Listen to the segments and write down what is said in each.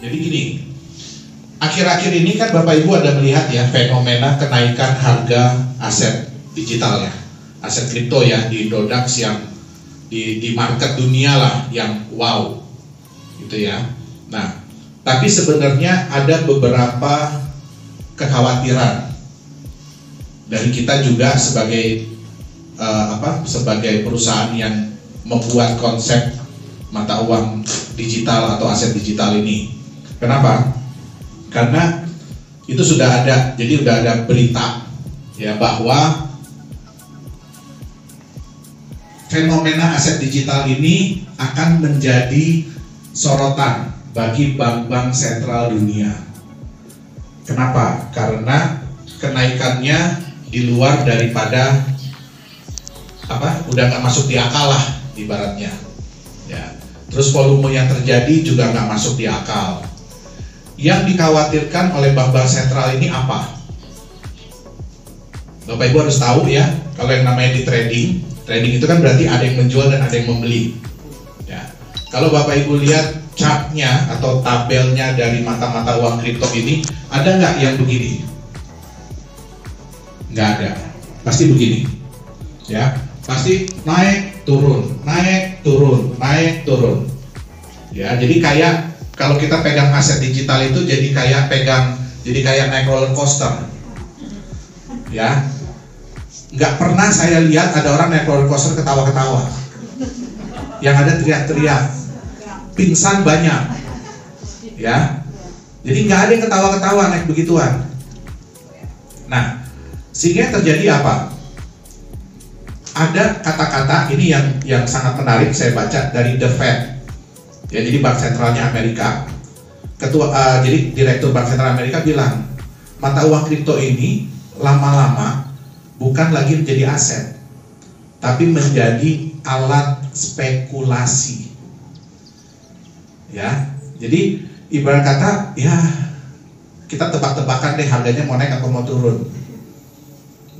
Jadi gini, akhir-akhir ini kan Bapak Ibu ada melihat ya fenomena kenaikan harga aset digital ya, aset kripto ya di Indodax yang di market dunia lah yang wow gitu ya. Nah, tapi sebenarnya ada beberapa kekhawatiran dari kita juga sebagai sebagai perusahaan yang membuat konsep mata uang digital atau aset digital ini. Kenapa? Karena itu sudah ada, jadi sudah ada berita ya bahwa fenomena aset digital ini akan menjadi sorotan bagi bank-bank sentral dunia. Kenapa? Karena kenaikannya di luar daripada udah nggak masuk di akal lah ibaratnya. Ya. Terus volume yang terjadi juga nggak masuk di akal. Yang dikhawatirkan oleh bank-bank sentral ini apa? Bapak Ibu harus tahu ya, kalau yang namanya di trading itu kan berarti ada yang menjual dan ada yang membeli. Ya. Kalau Bapak Ibu lihat chartnya atau tabelnya dari mata-mata uang kripto ini, ada nggak yang begini? Nggak ada. Pasti begini. Ya, pasti naik turun, naik turun, naik turun. Ya, jadi kayak kalau kita pegang aset digital itu jadi kayak naik roller coaster. Ya, nggak pernah saya lihat ada orang naik roller coaster ketawa-ketawa. Yang ada teriak-teriak, pingsan banyak. Ya, jadi nggak ada yang ketawa-ketawa naik begituan. Nah, sehingga terjadi apa? Ada kata-kata ini yang sangat menarik saya baca dari The Fed. Ya, jadi Bank Sentralnya Amerika. Jadi Direktur Bank Sentral Amerika bilang, mata uang kripto ini lama-lama bukan lagi menjadi aset, tapi menjadi alat spekulasi. Ya, jadi ibarat kata ya kita tebak-tebakan deh harganya mau naik atau mau turun.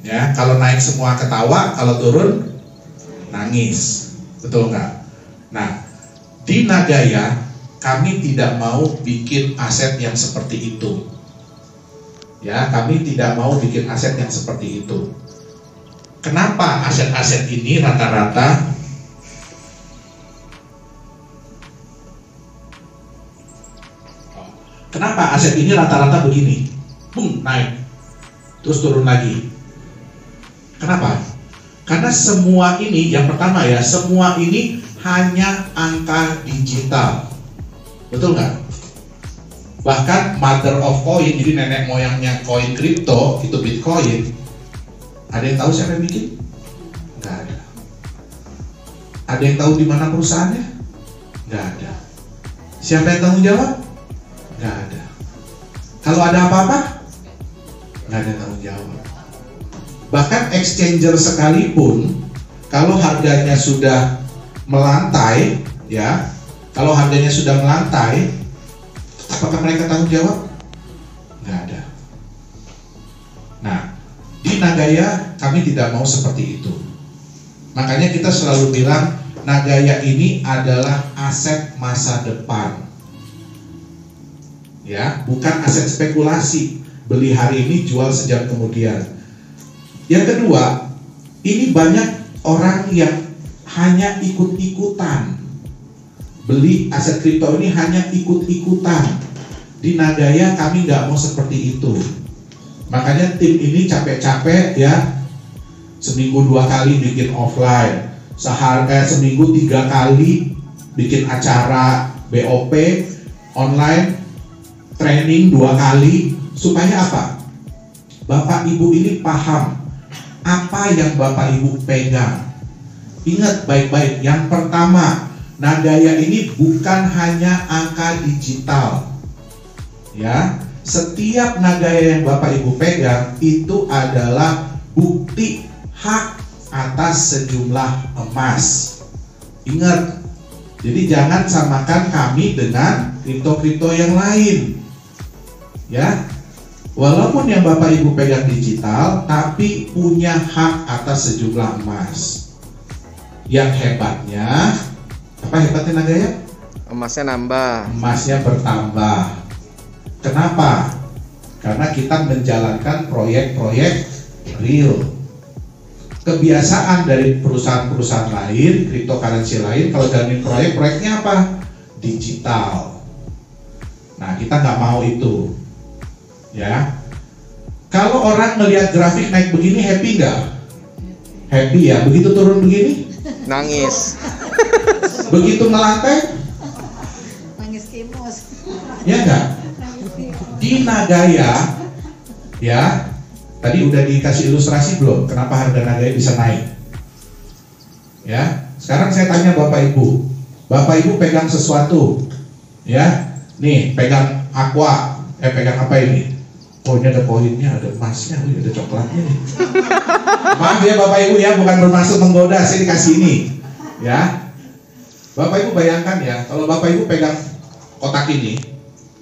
Ya, kalau naik semua ketawa, kalau turun nangis, betul nggak? Nah, di Nagaya kami tidak mau bikin aset yang seperti itu. Ya, kami tidak mau bikin aset yang seperti itu. Kenapa aset-aset ini rata-rata begini, boom, naik, terus turun lagi. Kenapa? Karena semua ini, yang pertama ya, semua ini hanya angka digital, betul nggak? Bahkan mother of coin, jadi nenek moyangnya koin kripto itu Bitcoin. Ada yang tahu siapa yang bikin? Nggak ada. Ada yang tahu di mana perusahaannya? Nggak ada. Siapa yang tanggung jawab? Nggak ada. Kalau ada apa-apa, nggak ada yang tanggung jawab. Bahkan exchanger sekalipun, kalau harganya sudah melantai, ya, kalau harganya sudah melantai, apakah mereka tanggung jawab? Nggak ada. Nah, di Nagaya kami tidak mau seperti itu. Makanya kita selalu bilang Nagaya ini adalah aset masa depan. Ya, bukan aset spekulasi. Beli hari ini, jual sejam kemudian. Yang kedua, ini banyak orang yang hanya ikut-ikutan. Beli aset kripto ini hanya ikut-ikutan. Di Nagaya kami nggak mau seperti itu. Makanya tim ini capek-capek ya, seminggu 2 kali bikin offline, seminggu 3 kali bikin acara BOP online, training 2 kali, supaya apa? Bapak Ibu ini paham apa yang Bapak Ibu pegang. Ingat baik-baik, yang pertama, Nagaya ini bukan hanya angka digital. Ya, setiap Nagaya yang Bapak Ibu pegang itu adalah bukti hak atas sejumlah emas. Ingat, jadi jangan samakan kami dengan kripto-kripto yang lain. Ya, walaupun yang Bapak Ibu pegang digital, tapi punya hak atas sejumlah emas. Yang hebatnya, apa hebatnya Nagaya? Emasnya nambah. Emasnya bertambah. Kenapa? Karena kita menjalankan proyek-proyek real. Kebiasaan dari perusahaan-perusahaan lain, cryptocurrency lain, kalau jalanin proyeknya apa? Digital. Nah, kita nggak mau itu, ya. Kalau orang ngelihat grafik naik begini, happy nggak? Happy ya. Begitu turun begini, nangis. Begitu melantai, nangis kimus. ya nggak? Di Nagaya, ya. Tadi udah dikasih ilustrasi belum? Kenapa harga Nagaya bisa naik? Ya, sekarang saya tanya Bapak Ibu. Bapak Ibu pegang sesuatu, ya. Nih, pegang aqua. Pegang apa ini? Oh, ini ada koinnya, ada emasnya, ada coklatnya nih. Maaf ya Bapak Ibu ya, bukan bermaksud menggoda. Saya dikasih ini, ya. Bapak Ibu bayangkan ya, kalau Bapak Ibu pegang kotak ini,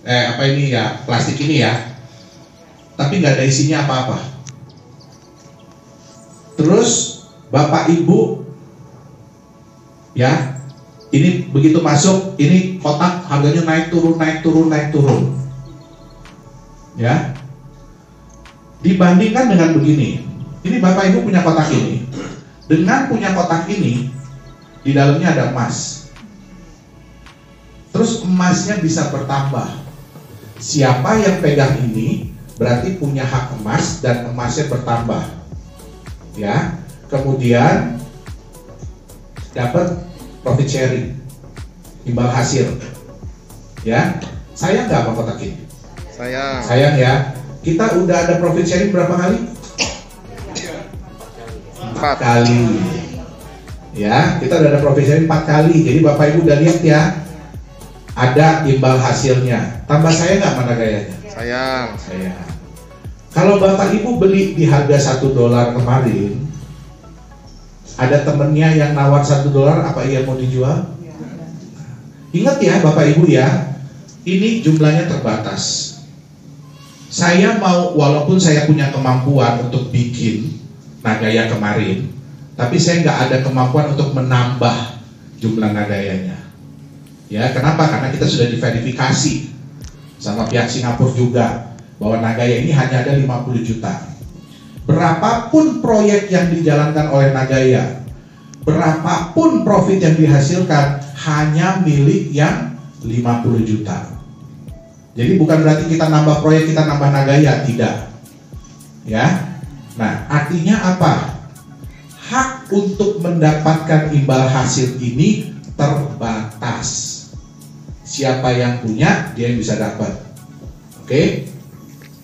apa ini ya, plastik ini ya. Tapi nggak ada isinya apa-apa. Terus Bapak Ibu, ya, ini begitu masuk, ini kotak harganya naik turun, ya. Dibandingkan dengan begini, ini Bapak Ibu punya kotak ini, dengan punya kotak ini, di dalamnya ada emas. Terus emasnya bisa bertambah. Siapa yang pegang ini berarti punya hak emas dan emasnya bertambah, ya. Kemudian dapat profit sharing, imbal hasil, ya. Sayang nggak sama kotak ini? Sayang ya. Kita udah ada profit sharing berapa kali? 4 kali, ya. Kita udah ada profit sharing 4 kali. Jadi Bapak Ibu udah lihat ya, ada imbal hasilnya. Tambah sayang nggak mana gayanya? Sayang. Kalau Bapak Ibu beli di harga $1 kemarin, ada temennya yang nawar $1, apa ia mau dijual? Ingat ya Bapak Ibu ya, ini jumlahnya terbatas. Saya mau, walaupun saya punya kemampuan untuk bikin Nagaya kemarin, tapi saya nggak ada kemampuan untuk menambah jumlah Nagayanya. Ya, kenapa? Karena kita sudah diverifikasi sama pihak Singapura juga bahwa Nagaya ini hanya ada 50 juta. Berapapun proyek yang dijalankan oleh Nagaya, berapapun profit yang dihasilkan, hanya milik yang 50 juta. Jadi bukan berarti kita nambah proyek, kita nambah Nagaya, tidak. Ya. Nah, artinya apa? Hak untuk mendapatkan imbal hasil ini terbatas. Siapa yang punya, dia yang bisa dapat. Oke?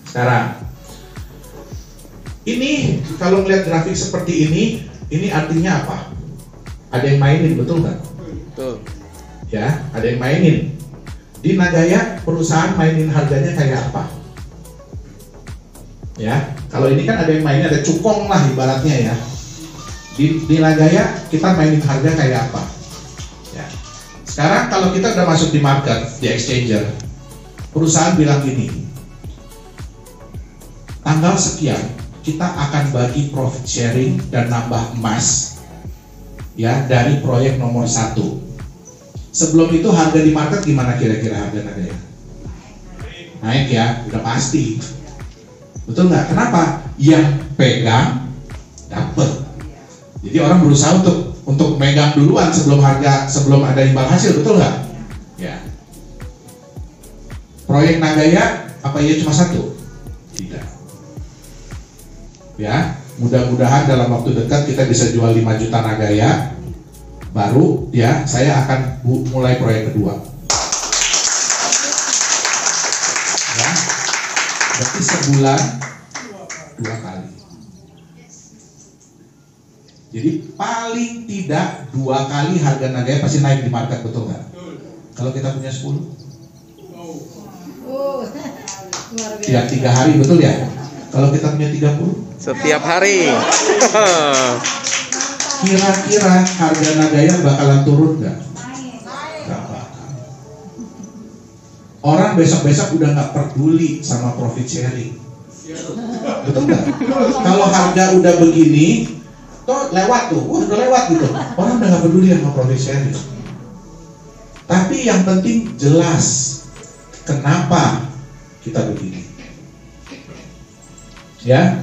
Sekarang, ini kalau melihat grafik seperti ini artinya apa? Ada yang mainin, betul nggak? Betul. Ya, ada yang mainin. Di Nagaya, perusahaan mainin harganya kayak apa? Ya, kalau ini kan ada yang mainin, ada cukong lah ibaratnya ya. Di Nagaya kita mainin harga kayak apa? Ya. Sekarang kalau kita udah masuk di market, di exchanger, perusahaan bilang gini, tanggal sekian kita akan bagi profit sharing dan nambah emas, ya, dari proyek nomor 1. Sebelum itu harga di market gimana kira-kira harga Nagaya? Naik ya, udah pasti. Betul nggak? Kenapa? Yang pegang dapat. Jadi orang berusaha untuk megang duluan sebelum ada imbal hasil, betul nggak? Ya. Proyek Nagaya apa iya cuma 1? Tidak. Ya, mudah-mudahan dalam waktu dekat kita bisa jual 5 juta Nagaya. Baru ya, saya akan mulai proyek kedua. Ya, berarti sebulan 2 kali. Jadi paling tidak 2 kali harga Nagaya pasti naik di market, betul nggak? Kalau kita punya 10, tiap 3 hari, betul ya? Kalau kita punya 30, setiap hari. Kira-kira harga Nagaya bakalan turun nggak? Nggak bakal. Orang besok-besok udah nggak peduli sama profit sharing, betul nggak? Kalau harga udah begini, toh lewat tuh, udah lewat gitu. Orang udah nggak peduli sama profit sharing. Tapi yang penting jelas kenapa kita begini. Ya,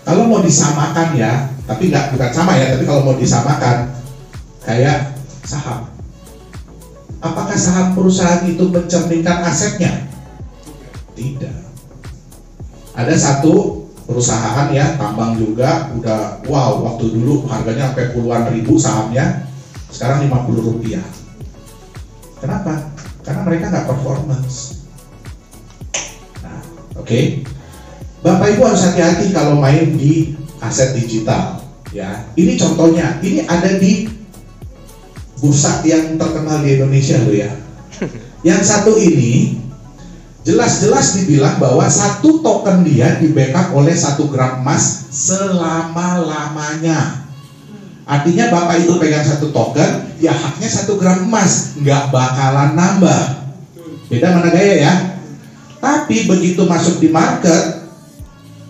kalau mau disamakan ya, tapi bukan sama ya, tapi kalau mau disamakan kayak saham. Apakah saham perusahaan itu mencerminkan asetnya? Tidak. Ada satu perusahaan ya, tambang juga, udah wow, waktu dulu harganya sampai puluhan ribu sahamnya, sekarang 50 rupiah. Kenapa? Karena mereka nggak performance. Nah, oke. Bapak Ibu harus hati-hati kalau main di aset digital. Ya, ini contohnya. Ini ada di bursa yang terkenal di Indonesia loh ya. Yang satu ini jelas-jelas dibilang bahwa satu token dia di backup oleh 1 gram emas selama-lamanya. Artinya Bapak Ibu pegang satu token, ya haknya 1 gram emas, nggak bakalan nambah. Beda mana gaya ya. Tapi begitu masuk di market,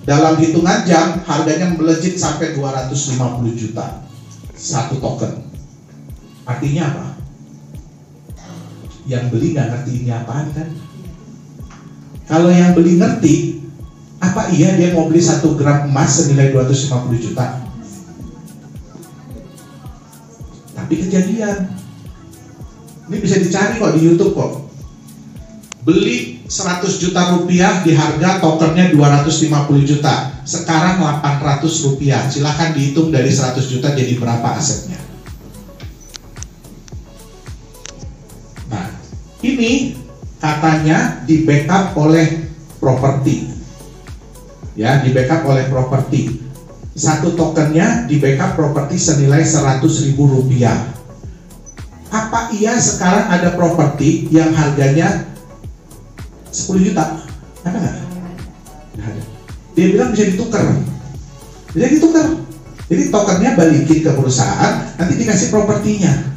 dalam hitungan jam harganya melejit sampai 250 juta satu token. Artinya apa? Yang beli nggak ngerti ini apaan kan? Kalau yang beli ngerti, apa iya dia mau beli 1 gram emas senilai 250 juta? Tapi kejadian. Ini bisa dicari kok di YouTube kok. Beli 100 juta rupiah di harga tokennya 250 juta. Sekarang 800 rupiah. Silahkan dihitung dari 100 juta jadi berapa asetnya. Nah, ini katanya di backup oleh properti. Ya, di backup oleh properti. Satu tokennya di backup properti senilai 100.000 rupiah. Apa iya sekarang ada properti yang harganya 10 juta? Ada nggak? Nggak ada. Dia bilang bisa ditukar. Bisa ditukar. Jadi tokennya balikin ke perusahaan, nanti dikasih propertinya.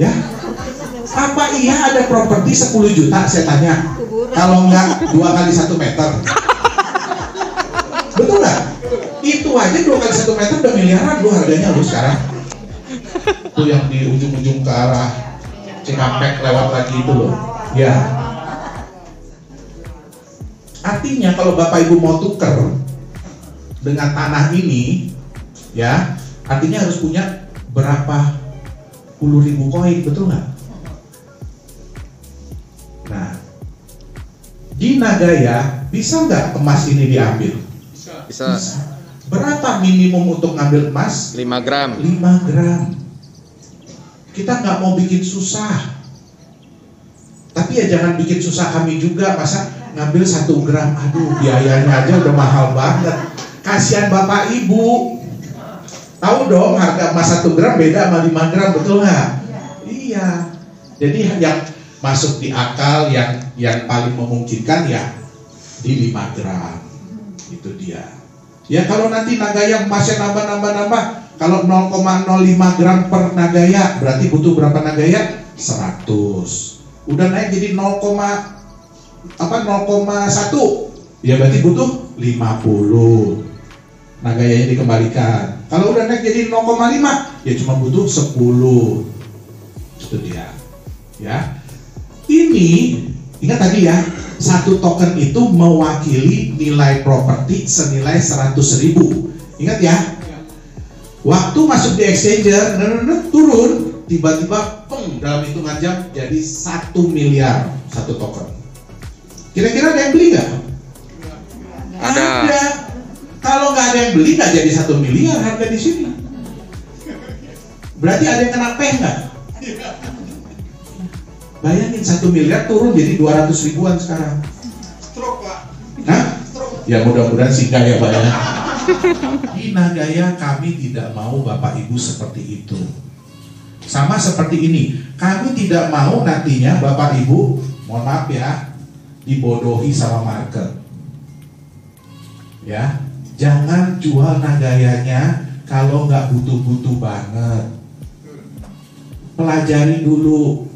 Ya. Apa iya ada properti 10 juta? Saya tanya. Kalau nggak 2 kali 1 meter. Betul nggak? Itu aja 2 kali 1 meter udah miliaran loh harganya loh sekarang. Itu yang di ujung-ujung ke arah Cikampek lewat lagi itu loh. Ya. Artinya kalau Bapak Ibu mau tuker dengan tanah ini, ya, artinya harus punya berapa puluh ribu koin, betul nggak? Nah, di Nagaya bisa nggak emas ini diambil? Bisa. Berapa minimum untuk ngambil emas? 5 gram. 5 gram. Kita nggak mau bikin susah. Tapi ya jangan bikin susah kami juga. Masa ngambil 1 gram? Aduh, biayanya aja udah mahal banget. Kasihan Bapak Ibu. Tahu dong harga emas 1 gram beda sama 5 gram, betul nggak? Iya. Jadi yang masuk di akal, yang paling memungkinkan ya di 5 gram. Itu dia. Ya kalau nanti Nagaya emasnya nambah. Kalau 0,05 gram per Nagaya berarti butuh berapa Nagaya? 100. Udah naik jadi 0,1. Ya berarti butuh 50. Nagayanya dikembalikan. Kalau udah naik jadi 0,5 ya cuma butuh 10. Itu dia. Ya. Ini ingat tadi ya, satu token itu mewakili nilai properti senilai 100.000. Ingat ya? Waktu masuk di exchanger, turun, tiba-tiba dalam hitungan jam jadi 1 miliar satu token. Kira-kira ada yang beli nggak? Ada. Kalau nggak ada yang beli nggak jadi 1 miliar harga di sini. Berarti ada yang kena peh nggak? Bayangin 1 miliar turun jadi 200 ribuan sekarang. Stroke, Pak. Hah? Ya mudah-mudahan singgah ya Pak ya. Di Nagaya kami tidak mau Bapak Ibu seperti itu. Sama seperti ini, kami tidak mau nantinya Bapak Ibu, mohon maaf ya, dibodohi sama market. Ya, jangan jual Nagayanya kalau nggak butuh-butuh banget. Pelajari dulu.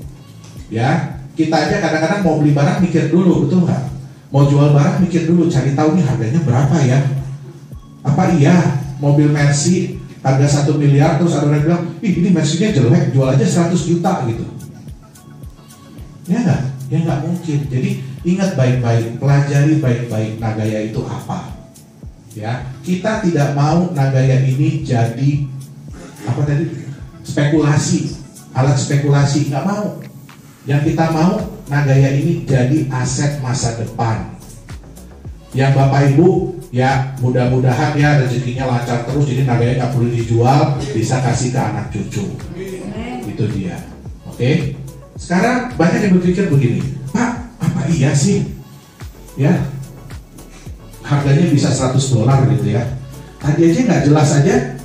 Ya, kita aja kadang-kadang mau beli barang mikir dulu, betul nggak? Mau jual barang mikir dulu, cari tahu nih harganya berapa ya. Apa iya mobil Mercy harga 1 miliar, terus ada orang bilang, ih ini Mercy-nya jelek, jual aja 100 juta gitu. Ya nggak? Ya nggak mungkin. Jadi ingat baik-baik, pelajari baik-baik Nagaya itu apa. Ya, kita tidak mau Nagaya ini jadi apa tadi? Spekulasi, alat spekulasi, nggak mau. Yang kita mau Nagaya ini jadi aset masa depan. Yang Bapak Ibu ya mudah-mudahan ya rezekinya lancar terus, jadi Nagaya nggak perlu dijual, bisa kasih ke anak cucu. Itu dia. Oke. Sekarang banyak yang berpikir begini, Pak, apa iya sih? Ya, harganya bisa $100 gitu ya. Tadi aja nggak jelas aja.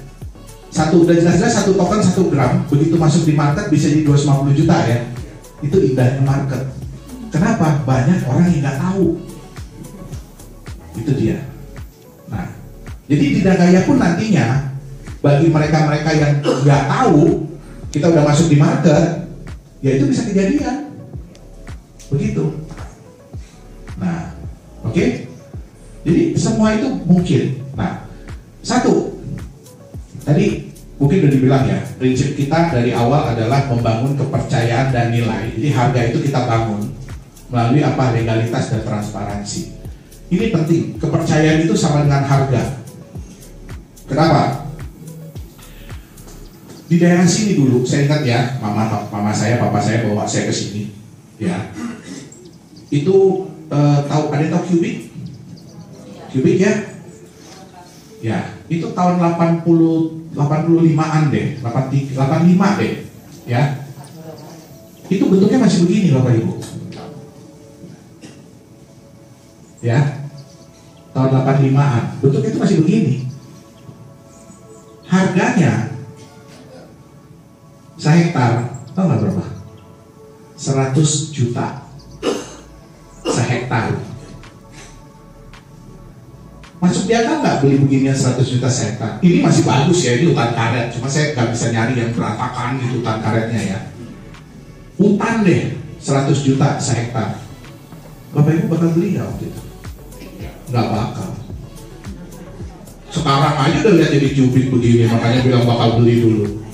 Udah jelas-jelas 1 token 1 gram, begitu masuk di market bisa jadi 250 juta ya. Itu indahnya market. Kenapa? Banyak orang yang nggak tahu. Itu dia. Nah, jadi di Nagaya pun nantinya bagi mereka-mereka yang nggak tahu, kita udah masuk di market, ya itu bisa kejadian. Begitu. Nah, oke? Jadi semua itu mungkin. Nah, satu, tadi mungkin udah dibilang ya, prinsip kita dari awal adalah membangun kepercayaan dan nilai. Jadi harga itu kita bangun melalui apa? Legalitas dan transparansi. Ini penting, kepercayaan itu sama dengan harga. Kenapa? Di daerah sini dulu, saya ingat ya, mama saya, papa saya bawa saya ke sini, ya. Itu ada yang tahu Cubic? Cubic ya? Ya, itu tahun 85-an deh, 85 deh, ya. Itu bentuknya masih begini Bapak Ibu. Ya. Tahun 85-an, bentuknya itu masih begini. Harganya sehektar, tahu nggak berapa? 100 juta sehektar. Masuk di akal nggak beli beginian 100 juta sehektar? Ini masih bagus ya, ini hutan karet. Cuma saya nggak bisa nyari yang berantakan gitu hutan karetnya ya. Hutan deh, 100 juta sehektar. Bapak Ibu bakal beli nggak waktu itu? Nggak bakal. Sekarang aja udah lihat jadi Cubic begini, makanya bilang bakal beli dulu.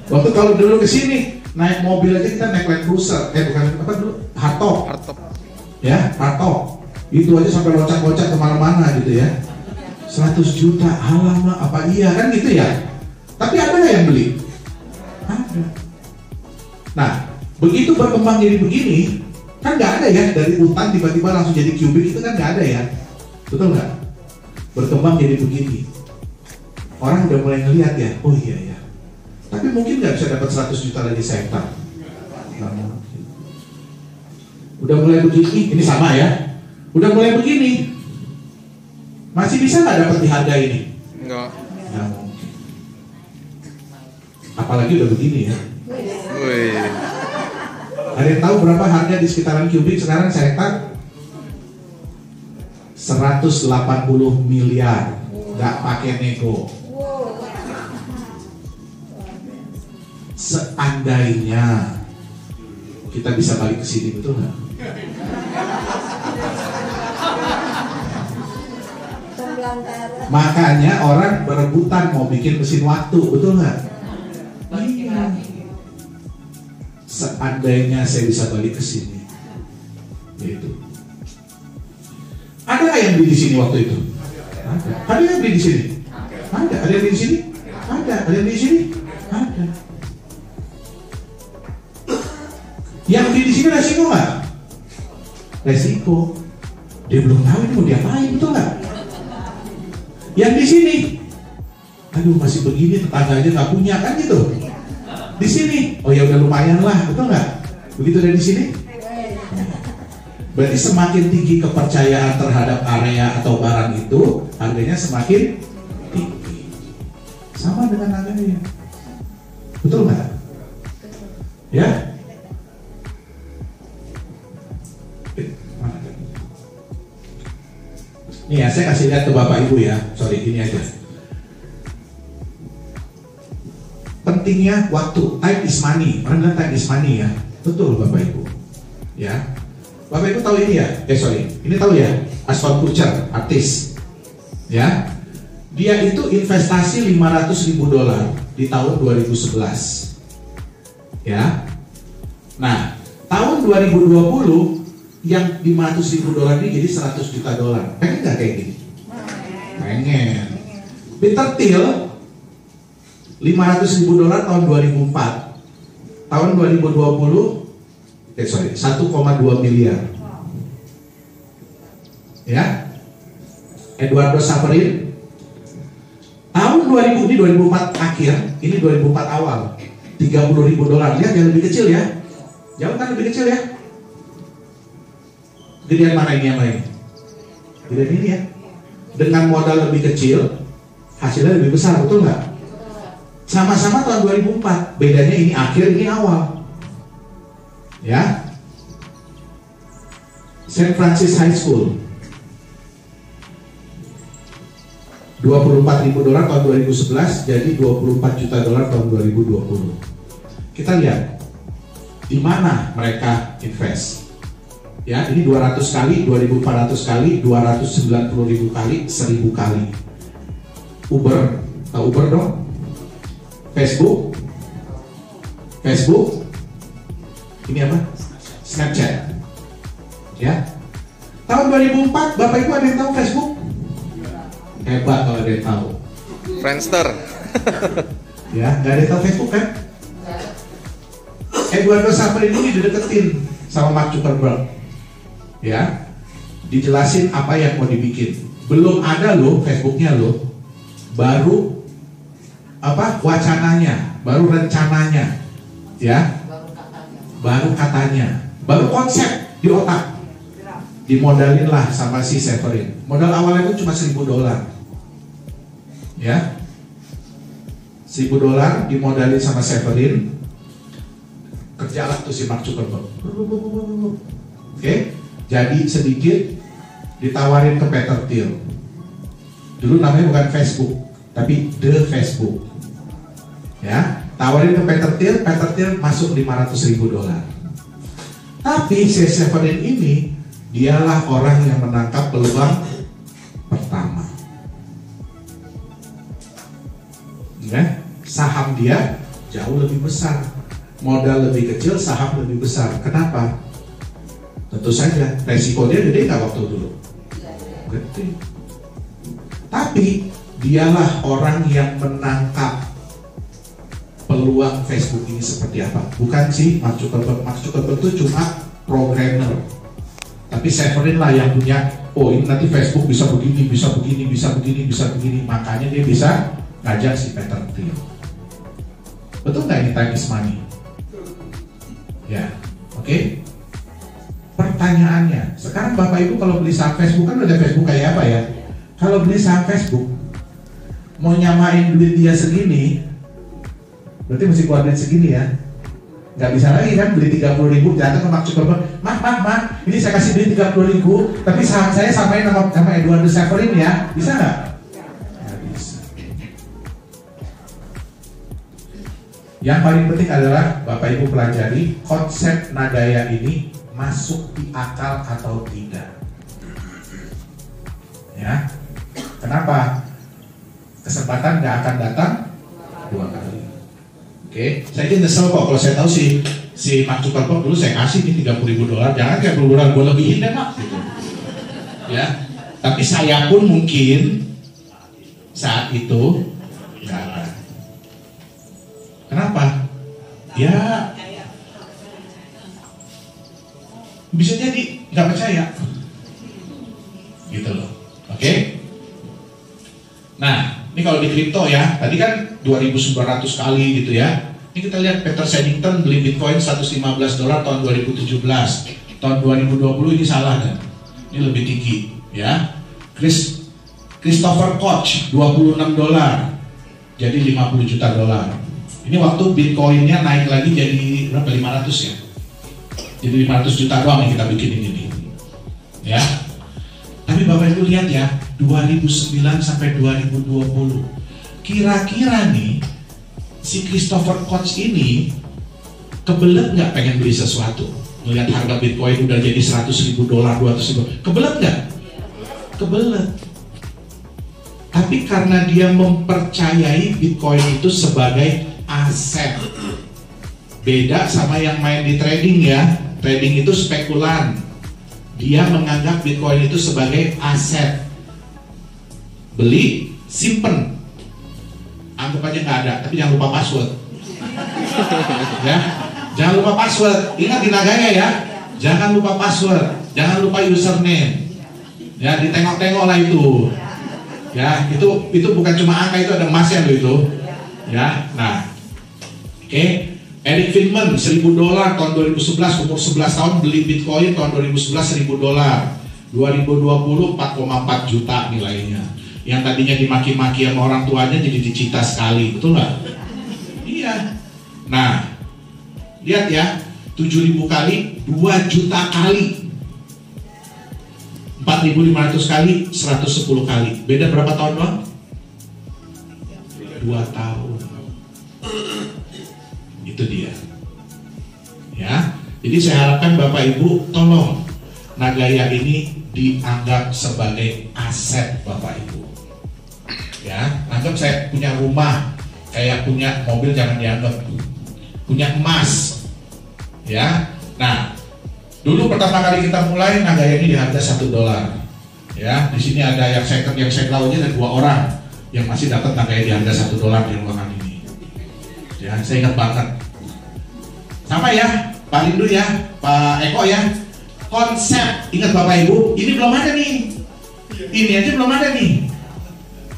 Waktu kalau dulu kesini naik mobil aja kita naik Land Cruiser, bukan apa dulu, Hardtop. Ya, Hardtop. Itu aja sampai loncat-loncat kemana-mana gitu ya. 100 juta, alamak apa iya kan gitu ya. Tapi ada nggak yang beli? Ada. Nah, begitu berkembang jadi begini, kan nggak ada ya dari hutan tiba-tiba langsung jadi Cubic, itu kan nggak ada ya. Betul nggak? Berkembang jadi begini. Orang udah mulai ngelihat ya, oh iya ya. Tapi mungkin nggak bisa dapat 100 juta lagi sehektar. Udah mulai begini, ini sama ya. Udah mulai begini, masih bisa nggak dapat di harga ini? Enggak. Nggak mungkin. Apalagi udah begini ya. Wih. Ada yang tahu berapa harga di sekitaran Cubic sekarang sehektar? 180 miliar, nggak pakai nego. Seandainya kita bisa balik ke sini, betul nggak? Makanya orang berebutan mau bikin mesin waktu, betul nggak? Iya. Seandainya saya bisa balik ke sini, itu. Ada nggak yang beli di sini waktu itu? Ada. Ada yang beli di sini? Ada. Ada yang beli di sini? Ada. Ada yang beli di sini? Ada. Yang beli di sini resiko nggak? Resiko. Dia belum tahu ini mau diapain, betul nggak? Yang di sini, aduh masih begini, tetangga aja nggak punya kan gitu. Di sini, oh ya udah lumayan lah, betul nggak? Begitu dari di sini. Berarti semakin tinggi kepercayaan terhadap area atau barang itu, harganya semakin tinggi. Sama dengan harganya. Betul nggak? Ya? Nih ya, saya kasih lihat ke Bapak Ibu ya. Sorry, gini aja. Pentingnya waktu. Time is money. Orang bilang time is money ya. Betul Bapak Ibu. Ya. Bapak Ibu tahu ini ya? Ini tahu ya? Ashton Kutcher, artis. Ya. Dia itu investasi 500.000 dolar di tahun 2011. Ya. Nah, tahun 2020 yang 500.000 dolar ini jadi 100 juta dolar. Pengen nggak kayak gini? Pengen. Peter Thiel 500.000 dolar tahun 2004. Tahun 2020 1,2 miliar. Ya. Eduardo Saverin tahun 2000, ini 2004 akhir, ini 2004 awal, 30.000 dolar. Lihat yang lebih kecil ya. Jauh kan lebih kecil ya. Gedean mana ini yang lain? Gedean ini ya. Dengan modal lebih kecil, hasilnya lebih besar, betul nggak? Sama-sama tahun 2004, bedanya ini akhir, ini awal. Ya. St. Francis High School 24.000 dolar tahun 2011 jadi 24 juta dolar tahun 2020. Kita lihat di mana mereka invest. Ya, ini 200 kali, 2.400 kali, 290.000 kali, 1.000 kali. Uber, tahu Uber dong? Facebook, ini apa? Snapchat. Ya, tahun 2004 Bapak Ibu ada yang tahu Facebook? Hebat kalau ada yang tahu. Friendster. Ya, nggak ada yang tahu Facebook kan? Eduardo Saverin ini dideketin sama Mark Zuckerberg. Ya, dijelasin apa yang mau dibikin. Belum ada loh Facebooknya loh, baru apa wacananya, baru rencananya, ya, baru katanya, baru konsep di otak. Dimodalin lah sama si Saverin. Modal awalnya itu cuma 1.000 dolar, ya, 1.000 dolar dimodalin sama Saverin. Kerjalah tuh si Mark Zuckerberg. Oke. Jadi sedikit ditawarin ke Peter Thiel. Dulu namanya bukan Facebook, tapi The Facebook. Ya, tawarin ke Peter Thiel masuk 500.000 dolar. Tapi si Saverin ini dialah orang yang menangkap peluang pertama. Ya, saham dia jauh lebih besar, modal lebih kecil, saham lebih besar. Kenapa? Tentu saja, resiko dia gede nggak waktu dulu? Gede. Tapi dialah orang yang menangkap peluang Facebook ini seperti apa. Bukan sih Mark Zuckerberg. Mark Zuckerberg itu cuma programmer. Tapi Saverin lah yang punya, oh ini nanti Facebook bisa begini, bisa begini, bisa begini, bisa begini. Makanya dia bisa ngajak si Peter Thiel. Betul nggak ini time is money? Ya, oke. Pertanyaannya, sekarang Bapak Ibu kalau beli saham Facebook kan udah Facebook kayak apa ya? Kalau beli saham Facebook, mau nyamain duit dia segini, berarti mesti keluar duit segini ya. Nggak bisa lagi kan beli 30.000, datang ke Mark Zuckerberg, Mak, ini saya kasih duit 30.000, tapi saham saya samain sama Eduardo Saverin ya, bisa nggak? Nggak bisa. Yang paling penting adalah Bapak Ibu pelajari konsep Nagaya ini masuk di akal atau tidak. Ya, kenapa? Kesempatan nggak akan datang dua kali. Oke, saya ini nyesel kok kalau saya tahu si Mark Zuckerberg dulu saya kasih nih 30.000 dolar, jangan kayak berulang gue lebihin deh Mak. Gitu. Ya, tapi saya pun mungkin saat itu nggak akan. Kenapa? Ya, bisa jadi nggak percaya, gitu loh. Oke? Nah, ini kalau di kripto ya, tadi kan 2.900 kali gitu ya. Ini kita lihat Peter Saddington beli Bitcoin 115 dolar tahun 2017. Tahun 2020 ini salah kan? Ini lebih tinggi ya. Christopher Koch 26 dolar, jadi 50 juta dolar. Ini waktu Bitcoinnya naik lagi jadi berapa? 500 ya. Jadi 500 juta doang yang kita bikin ini. Ya. Tapi Bapak Ibu lihat ya, 2009 sampai 2020. Kira-kira nih si Christopher Koch ini kebelet nggak pengen beli sesuatu? Melihat harga Bitcoin udah jadi 100.000 dolar, 200.000. Kebelet nggak? Kebelet. Tapi karena dia mempercayai Bitcoin itu sebagai aset. Beda sama yang main di trading ya. Trading itu spekulan. Dia menganggap Bitcoin itu sebagai aset. Beli, simpen. Anggap aja nggak ada, tapi jangan lupa password. Ya, jangan lupa password. Ingat di Nagaya ya. Jangan lupa password. Jangan lupa username. Ya, ditengok-tengok lah itu. Ya, itu bukan cuma angka, itu ada emasnya loh itu. Ya, nah, oke. Eric Friedman $1.000 tahun 2011, umur 11 tahun beli Bitcoin tahun 2011 $1.000. 2020 4,4 juta nilainya. Yang tadinya dimaki-maki sama orang tuanya jadi dicita sekali, betul nggak? Iya. Nah, lihat ya, 7.000 kali, 2 juta kali. 4.500 kali, 110 kali. Beda berapa tahun doang? 2 tahun. Itu dia. Ya. Jadi saya harapkan Bapak Ibu tolong Nagaya ini dianggap sebagai aset Bapak Ibu. Ya, anggap saya punya rumah, kayak punya mobil jangan dianggap. Punya emas. Ya. Nah, dulu pertama kali kita mulai Nagaya ini di harga $1. Ya, di sini ada yang second, yang sekelaunya ada 2 orang yang masih dapat Nagaya di harga $1 di ruangan ini. Ya, saya ingat banget. Sama ya, Pak Lindu ya, Pak Eko ya. Konsep, ingat Bapak Ibu, ini belum ada nih. Ini aja belum ada nih.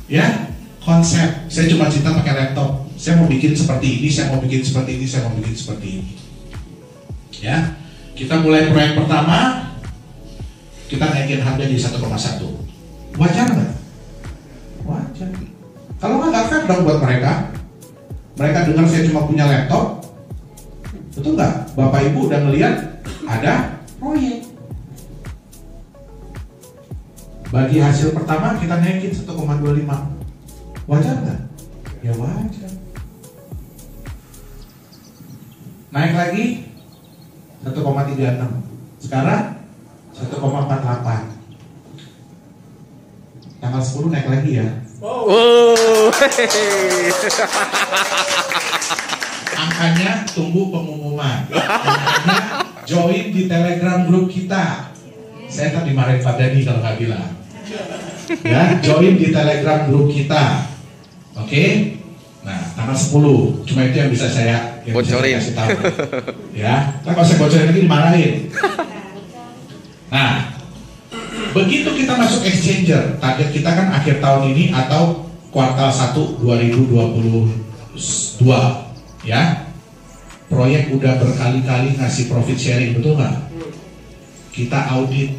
Ya, konsep. Saya cuma cinta pakai laptop. Saya mau bikin seperti ini, saya mau bikin seperti ini, saya mau bikin seperti ini. Ya. Kita mulai proyek pertama, kita naikin harga di 1,1. Wajar nggak? Wajar. Kalau nggak fair dong buat mereka. Mereka dengar saya cuma punya laptop, betul nggak? Bapak Ibu udah ngeliat ada proyek. Bagi hasil pertama kita naikin 1,25. Wajar nggak? Ya wajar. Naik lagi 1,36. Sekarang 1,48. Tanggal 10 naik lagi ya. Wow. Angkanya tunggu pengumuman. Angkanya join di Telegram grup kita. Saya tak dimarahin Pak Dani kalau nggak bilang. Ya, join di Telegram grup kita. Oke? Nah, tanggal 10. Cuma itu yang bisa saya bocorin. Kasih tahu. Ya, kan kalau saya bocorin lagi dimarahin. Nah, begitu kita masuk exchanger, target kita kan akhir tahun ini atau kuartal 1 2022, ya. Proyek udah berkali-kali ngasih profit sharing, betul nggak? Kita audit,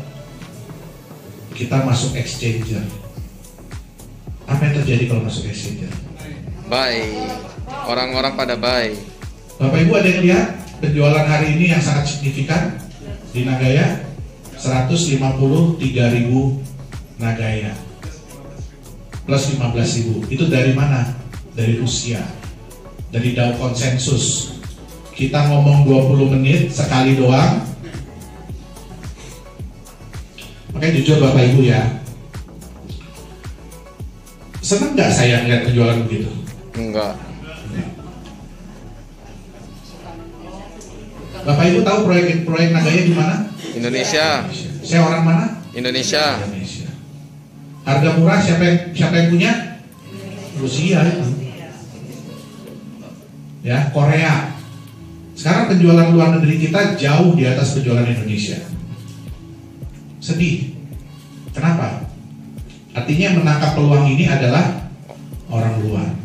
kita masuk exchanger. Apa yang terjadi kalau masuk exchanger? Baik, orang-orang pada baik. Bapak Ibu ada yang lihat penjualan hari ini yang sangat signifikan di Nagaya? 153.000 Nagaya plus 15.000. Itu dari mana? Dari Rusia, dari Dow Konsensus. Kita ngomong 20 menit sekali doang. Makanya jujur Bapak Ibu ya, seneng nggak saya lihat penjualan begitu? Enggak. Bapak Ibu tahu proyek Nagaya di mana? Indonesia. Saya orang mana? Indonesia. Indonesia. Harga murah siapa yang punya? Rusia itu. Ya, Korea. Sekarang penjualan luar negeri kita jauh di atas penjualan Indonesia. Sedih. Kenapa? Artinya menangkap peluang ini adalah orang luar.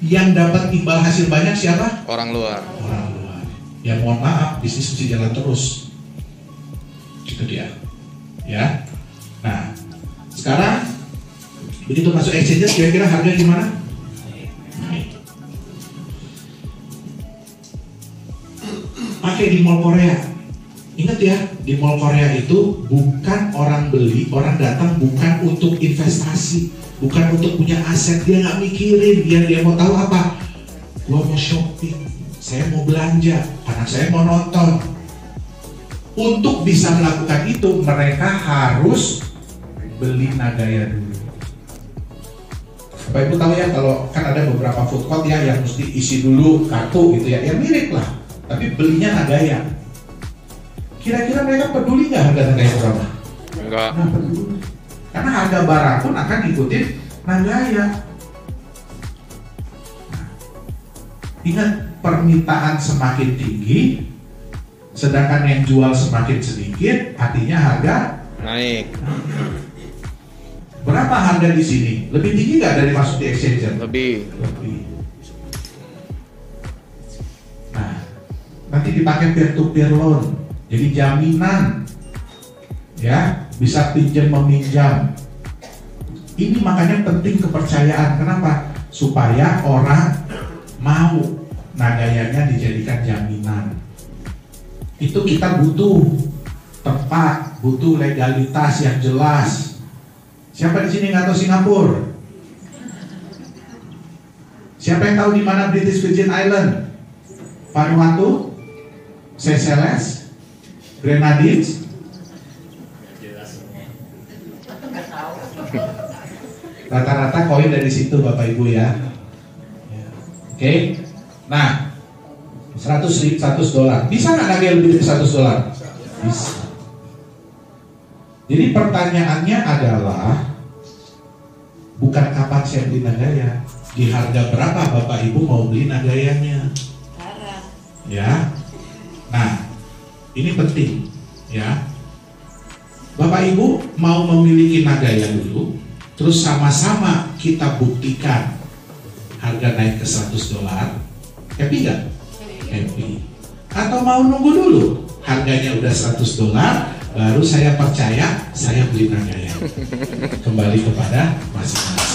Yang dapat imbal hasil banyak siapa? Orang luar. Orang luar. Ya mohon maaf, bisnis mesti jalan terus. Itu dia. Ya. Nah, sekarang begitu masuk exchange, kira-kira harga gimana? Naik. Pakai di mall Korea. Ingat ya, di mall Korea itu bukan orang beli, orang datang bukan untuk investasi, bukan untuk punya aset. Dia nggak mikirin, dia mau tahu apa? Gua mau shopping, saya mau belanja, anak saya mau nonton. Untuk bisa melakukan itu, mereka harus beli Nagaya dulu. Bapak Ibu tahu ya, kalau kan ada beberapa food court ya yang mesti isi dulu kartu gitu ya, yang mirip lah, tapi belinya Nagaya. Kira-kira mereka peduli nggak harga Nagaya berapa? Enggak. Nah, peduli. Karena harga barang pun akan ikutin Nagaya. Nah, ingat, permintaan semakin tinggi, sedangkan yang jual semakin sedikit, artinya harga Naik. Berapa harga di sini? Lebih tinggi nggak dari masuk di exchanger? Lebih. Lebih. Nah, nanti dipakai peer-to-peer loan, jadi jaminan, ya, bisa pinjam meminjam. Ini makanya penting kepercayaan. Kenapa? Supaya orang mau Nagayanya dijadikan jaminan. Itu kita butuh tepat, butuh legalitas yang jelas. Siapa di sini nggak tahu Singapura? Siapa yang tahu di mana British Virgin Island, Vanuatu, Seychelles, Grenadines? Rata-rata koin dari situ Bapak Ibu ya. Oke. Nah, $100. Bisa nggak Nagaya lebih dari $100? Bisa. Jadi pertanyaannya adalah bukan kapan saya beli Nagaya, di harga berapa Bapak Ibu mau beli Nagayanya? Ya. Nah, ini penting ya. Bapak Ibu mau memiliki Nagaya dulu, terus sama-sama kita buktikan harga naik ke $100, happy nggak? Happy. Atau mau nunggu dulu harganya udah $100, baru saya percaya, saya beli Nagaya. Kembali kepada masing-masing.